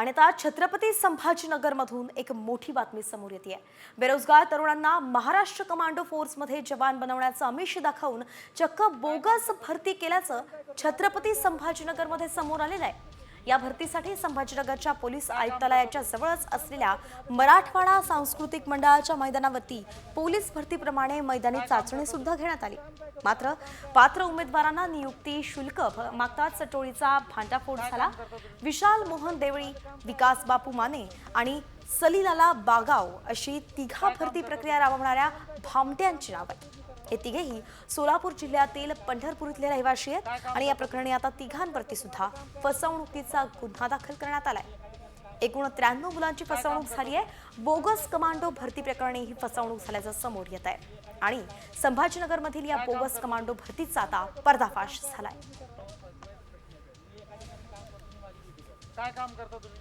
आणि आता छत्रपती संभाजीनगरमधून एक मोठी बातमी समोर येते आहे। बेरोजगार तरुणांना महाराष्ट्र कमांडो फोर्समध्ये जवान बनवण्याचं आमिष दाखवून चक्क बोगस भरती केल्याचं छत्रपती संभाजीनगरमध्ये समोर आलेलं आहे। या भरतीसाठी संभाजीनगरच्या पोलीस आयुक्तालयाच्या जवळच असलेल्या मराठवाडा सांस्कृतिक मंडळाच्या मैदानावरती पोलीस भरतीप्रमाणे मैदानी चाचणी सुद्धा घेण्यात आली। मात्र पात्र उमेदवारांना नियुक्ती शुल्क मागताच टोळीचा भांडाफोड झाला। विशाल मोहन देवळी, विकास बापू माने आणि सलीलाला बागाव अशी तिघा भरती प्रक्रिया राबवणाऱ्या भामट्यांची नाव आहेत। हे तिघेही सोलापूर जिल्ह्यातील पंढरपूर इथले रहिवासी आहेत आणि या प्रकरणी आता तिघांवरती सुद्धा फसवणुकीचा गुन्हा दाखल करण्यात आलाय। एकूण 93 मुलांची फसवणूक झाली आहे। बोगस कमांडो भरती प्रकरणी ही फसवणूक झाल्याचं समोर येत आहे आणि संभाजीनगरमधील या बोगस कमांडो भरतीचा आता पर्दाफाश झालाय। काय काम करता तुम्ही?